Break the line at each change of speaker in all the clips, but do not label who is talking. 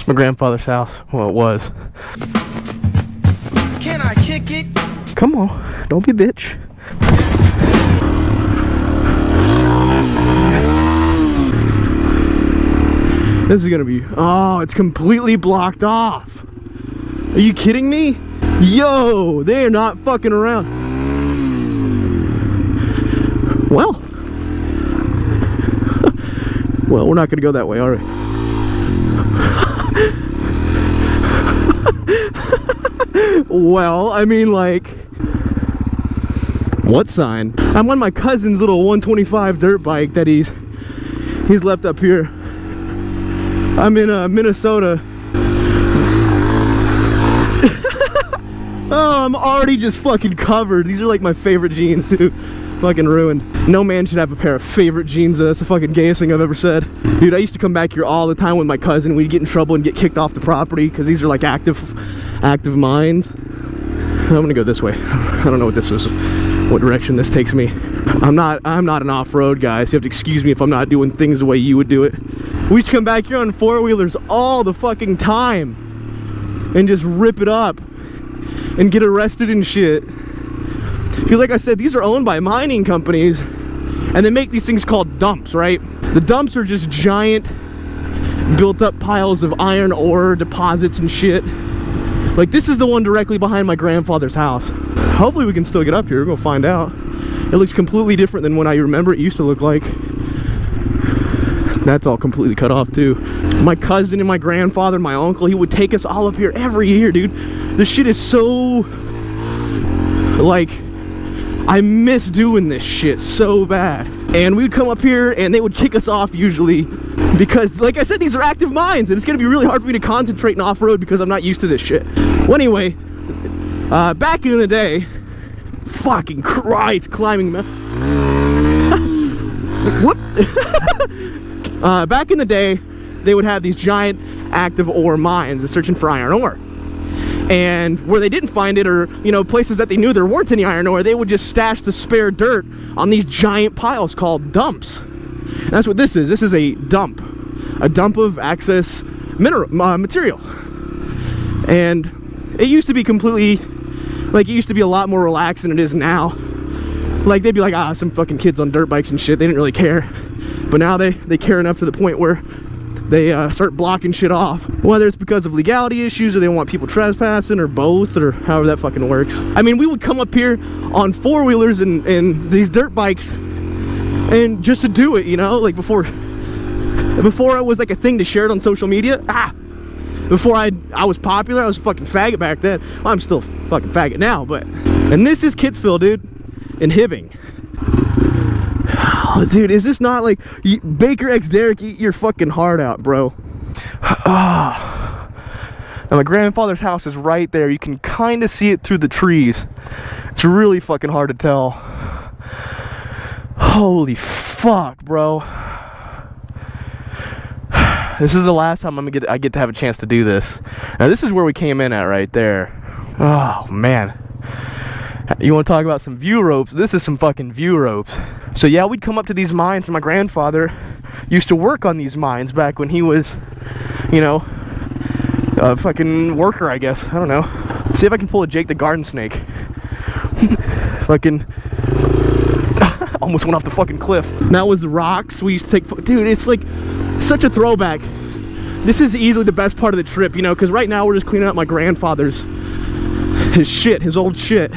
It's my grandfather's house. Well, it was.
Can I kick it?
Come on, don't be a bitch. This is gonna be, oh, it's completely blocked off. Are you kidding me? Yo, they are not fucking around. Well, well, we're not gonna go that way, are we? Well, I mean, like, what sign? I'm on my cousin's little 125 dirt bike that he's left up here. I'm in Minnesota. Oh, I'm already just fucking covered. These are like my favorite jeans, dude. Fucking ruined. No man should have a pair of favorite jeans. That's the fucking gayest thing I've ever said. Dude, I used to come back here all the time with my cousin. We'd get in trouble and get kicked off the property because these are like active mines. I'm gonna go this way. I don't know what this is, what direction this takes me. I'm not an off-road guy, so you have to excuse me if I'm not doing things the way you would do it. We used to come back here on four-wheelers all the fucking time and just rip it up and get arrested and shit. See, like I said, these are owned by mining companies and they make these things called dumps, right? The dumps are just giant built up piles of iron ore deposits and shit. Like, this is the one directly behind my grandfather's house. Hopefully we can still get up here. We're gonna find out. It looks completely different than when I remember it used to look like. That's all completely cut off too. My cousin and my grandfather and my uncle, he would take us all up here every year, dude. This shit is so, like, I miss doing this shit so bad. And we would come up here and they would kick us off usually because, like I said, these are active mines and it's gonna be really hard for me to concentrate in off-road because I'm not used to this shit. Well, anyway, back in the day, fucking Christ, climbing whoop. Back in the day, they would have these giant active ore mines searching for iron ore. And where they didn't find it, or, you know, places that they knew there weren't any iron ore, they would just stash the spare dirt on these giant piles called dumps. And that's what this is. This is a dump of excess material. And it used to be completely, like, it used to be a lot more relaxed than it is now. Like, they'd be like, ah, some fucking kids on dirt bikes and shit. They didn't really care. But now they care enough to the point where they start blocking shit off. Whether it's because of legality issues or they don't want people trespassing or both, or however that fucking works. I mean, we would come up here on four-wheelers and these dirt bikes and just to do it, you know? Like, before it was like a thing to share it on social media. Before I was popular, I was a fucking faggot back then. Well, I'm still fucking faggot now, but... And this is Kitsville, dude. In Hibbing. Oh, dude, is this not like Baker X Derek, eat your fucking heart out, bro? Oh. And my grandfather's house is right there. You can kind of see it through the trees. It's really fucking hard to tell. Holy fuck, bro. This is the last time I get to have a chance to do this. Now, this is where we came in at right there. Oh, man. You want to talk about some view ropes? This is some fucking view ropes. So yeah, we'd come up to these mines, and my grandfather used to work on these mines back when he was, you know, a fucking worker, I guess. I don't know. Let's see if I can pull a Jake the Garden Snake. Fucking almost went off the fucking cliff. And that was the rocks we used to take. Dude, it's like such a throwback. This is easily the best part of the trip, you know, because right now we're just cleaning up my grandfather's his old shit,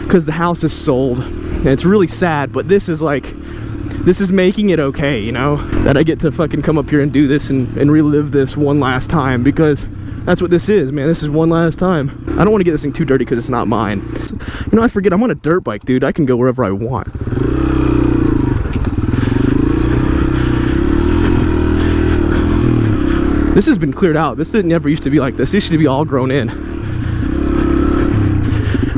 because the house is sold. And it's really sad, but this is like, this is making it okay, you know, that I get to fucking come up here and do this and relive this one last time, because that's what this is, man. This is one last time. I don't want to get this thing too dirty because it's not mine. You know, I forget I'm on a dirt bike, dude. I can go wherever I want. This has been cleared out. This didn't never used to be like this. This used to be all grown in.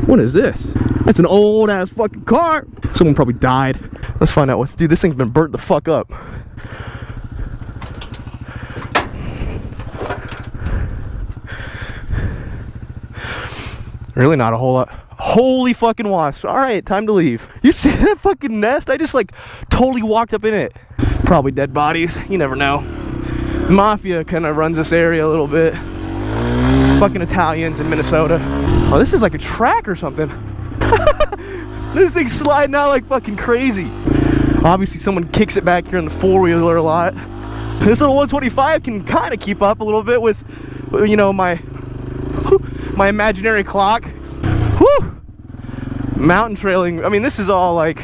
What is this? That's an old ass fucking car. Someone probably died. Let's find out what. Dude, this thing's been burnt the fuck up. Really not a whole lot. Holy fucking wasp. Alright, time to leave. You see that fucking nest? I just like totally walked up in it. Probably dead bodies. You never know. Mafia kind of runs this area a little bit. Fucking Italians in Minnesota. Oh, this is like a track or something. This thing's sliding out like fucking crazy. Obviously someone kicks it back here in the four-wheeler a lot. This little 125 can kind of keep up a little bit with, you know, my imaginary clock. Whew. Mountain trailing. I mean, this is all like,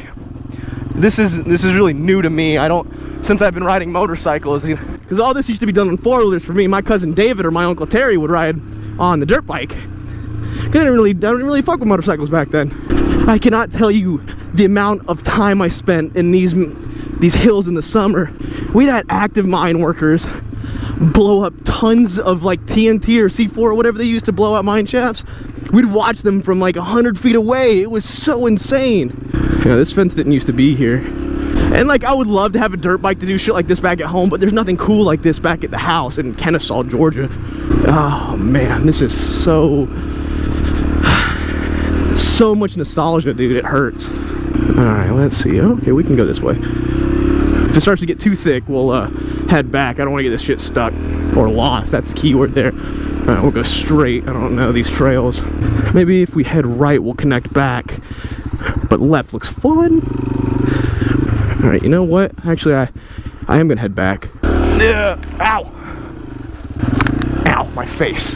this is really new to me. Since I've been riding motorcycles, because all this used to be done on four-wheelers for me. My cousin David or my uncle Terry would ride on the dirt bike. I didn't really fuck with motorcycles back then. I cannot tell you the amount of time I spent in these hills in the summer. We'd had active mine workers blow up tons of like TNT or C4 or whatever they used to blow out mine shafts. We'd watch them from like 100 feet away. It was so insane. Yeah, this fence didn't used to be here. And like, I would love to have a dirt bike to do shit like this back at home, but there's nothing cool like this back at the house in Kennesaw, Georgia. Oh man, this is so much nostalgia, dude. It hurts. All right, let's see. Okay, we can go this way. If it starts to get too thick, we'll head back. I don't want to get this shit stuck or lost. That's the key word there. All right, we'll go straight. I don't know these trails. Maybe if we head right, we'll connect back. But left looks fun. All right, you know what? Actually, I am gonna head back. Ow! Ow, my face.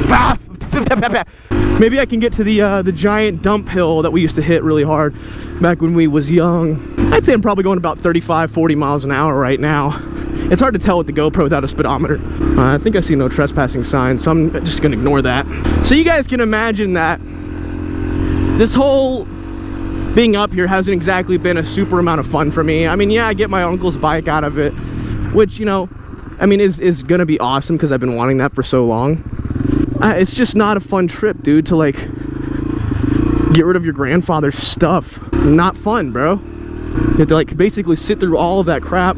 Ah! Maybe I can get to the giant dump hill that we used to hit really hard back when we was young. I'd say I'm probably going about 35, 40 miles an hour right now. It's hard to tell with the GoPro without a speedometer. I think I see no trespassing signs, so I'm just gonna ignore that. So you guys can imagine that this whole being up here hasn't exactly been a super amount of fun for me. I mean, yeah, I get my uncle's bike out of it, which, you know, I mean, is gonna be awesome because I've been wanting that for so long. It's just not a fun trip, dude, to like get rid of your grandfather's stuff. Not fun, bro. You have to like basically sit through all of that crap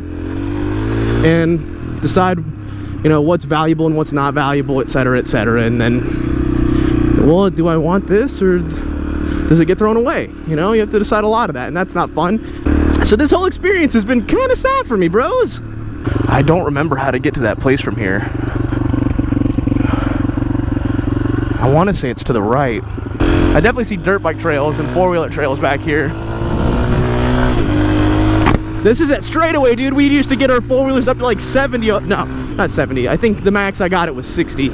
and decide, you know, what's valuable and what's not valuable, etc., etc. And then, well, do I want this or does it get thrown away? You know, you have to decide a lot of that, and that's not fun. So this whole experience has been kind of sad for me, bros. I don't remember how to get to that place from here. I want to say it's to the right. I definitely see dirt bike trails and four-wheeler trails back here. This is that straightaway, dude. We used to get our four-wheelers up to like 70. No, not 70. I think the max I got it was 60.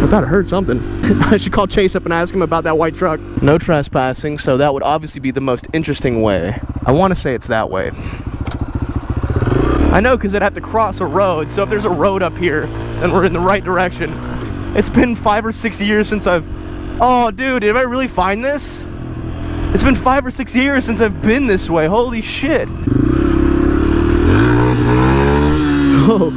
I thought I heard something. I should call Chase up and ask him about that white truck. No trespassing, so that would obviously be the most interesting way. I want to say it's that way. I know, because I'd have to cross a road, so if there's a road up here, then we're in the right direction. It's been 5 or 6 years since I've... Oh, dude, did I really find this? It's been 5 or 6 years since I've been this way. Holy shit. Oh.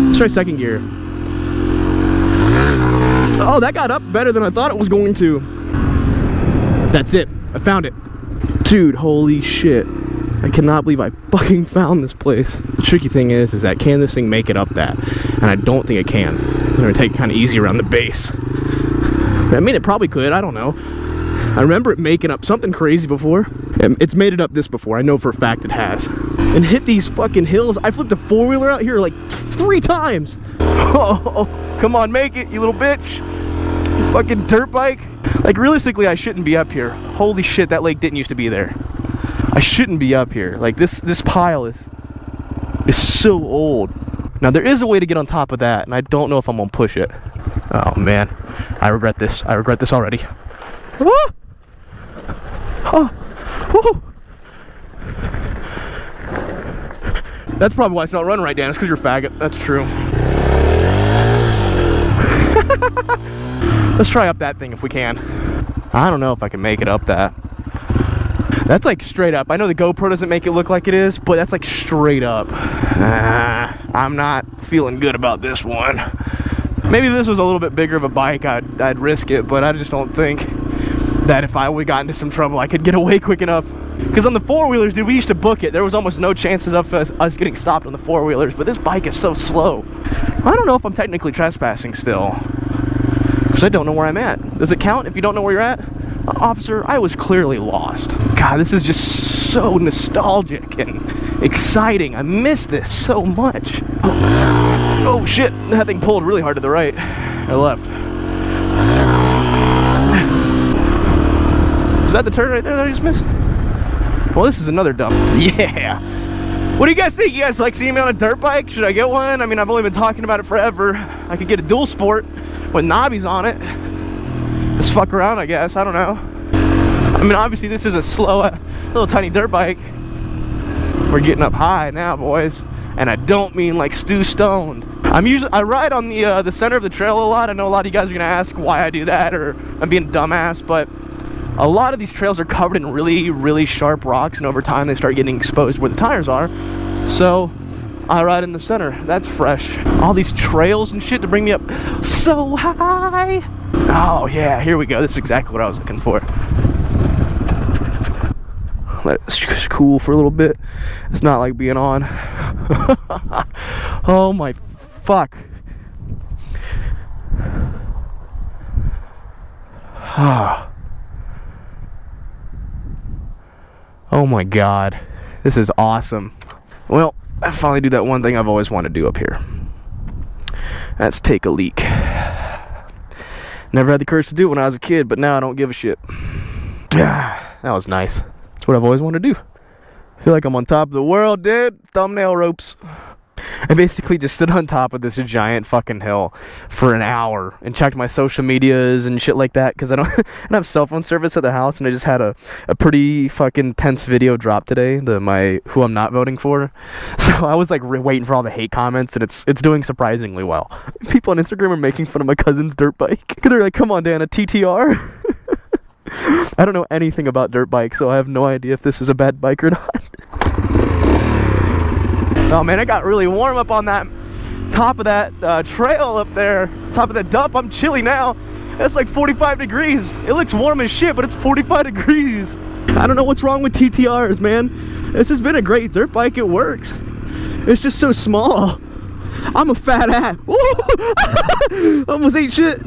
Let's try second gear. Oh, that got up better than I thought it was going to. That's it. I found it. Dude, holy shit. I cannot believe I fucking found this place. The tricky thing is that can this thing make it up that? And I don't think it can. I'm gonna take it kind of easy around the base. I mean, it probably could, I don't know. I remember it making up something crazy before. It's made it up this before, I know for a fact it has. And hit these fucking hills. I flipped a four-wheeler out here like 3 times. Oh, come on, make it, you little bitch. You fucking dirt bike. Like, realistically, I shouldn't be up here. Holy shit, that lake didn't used to be there. I shouldn't be up here. Like, this pile is so old. Now, there is a way to get on top of that, and I don't know if I'm gonna push it. Oh, man. I regret this. I regret this already. Woo! Oh! Woo! That's probably why it's not running right, Dan. It's because you're a faggot. That's true. Let's try up that thing if we can. I don't know if I can make it up that. That's like straight up. I know the GoPro doesn't make it look like it is, but that's like straight up. I'm not feeling good about this one. Maybe if this was a little bit bigger of a bike, I'd risk it, but I just don't think that if we got into some trouble, I could get away quick enough. Because on the four-wheelers, dude, we used to book it. There was almost no chances of us getting stopped on the four-wheelers, but this bike is so slow. I don't know if I'm technically trespassing still. because I don't know where I'm at. Does it count if you don't know where you're at? Officer, I was clearly lost. God, this is just so nostalgic and exciting. I miss this so much. Oh shit, that thing pulled really hard to the right. Or left. Is that the turn right there that I just missed? Well, this is another dump. Yeah. What do you guys think? You guys like seeing me on a dirt bike? Should I get one? I mean, I've only been talking about it forever. I could get a dual sport with knobbies on it. Just fuck around, I guess. I don't know. I mean, obviously this is a slow, little tiny dirt bike. We're getting up high now, boys. And I don't mean like Stu Stoned. I ride on the center of the trail a lot. I know a lot of you guys are gonna ask why I do that, or I'm being a dumbass, but a lot of these trails are covered in really, really sharp rocks, and over time they start getting exposed where the tires are. So I ride in the center. That's fresh. All these trails and shit to bring me up so high. Oh yeah, here we go. This is exactly what I was looking for. Let it cool for a little bit. It's not like being on. Oh my fuck. Oh my god. This is awesome. Well, I finally do that one thing I've always wanted to do up here. That's take a leak. Never had the courage to do it when I was a kid, but now I don't give a shit. That was nice. That's what I've always wanted to do. I feel like I'm on top of the world, dude. Thumbnail ropes. I basically just stood on top of this giant fucking hill for an hour and checked my social medias and shit like that, because I don't have cell phone service at the house, and I just had a pretty fucking tense video drop today, who I'm not voting for. So I was like waiting for all the hate comments, and it's doing surprisingly well. People on Instagram are making fun of my cousin's dirt bike. They're like, come on, Dan, a TTR? I don't know anything about dirt bikes, so I have no idea if this is a bad bike or not. Oh man, it got really warm up on that top of that trail up there, top of that dump. I'm chilly now. It's like 45 degrees. It looks warm as shit, but it's 45 degrees. I don't know what's wrong with TTRs, man. This has been a great dirt bike. It works. It's just so small. I'm a fat ass. Almost ate shit.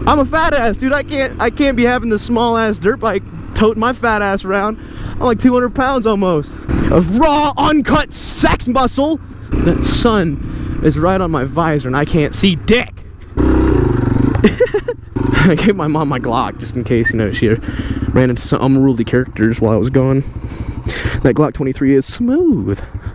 I'm a fat ass, dude. I can't be having this small ass dirt bike toting my fat ass around. I'm like 200 pounds almost of raw, uncut sex muscle. That sun is right on my visor and I can't see dick. I gave my mom my Glock just in case, you know, she ran into some unruly characters while I was gone. That Glock 23 is smooth.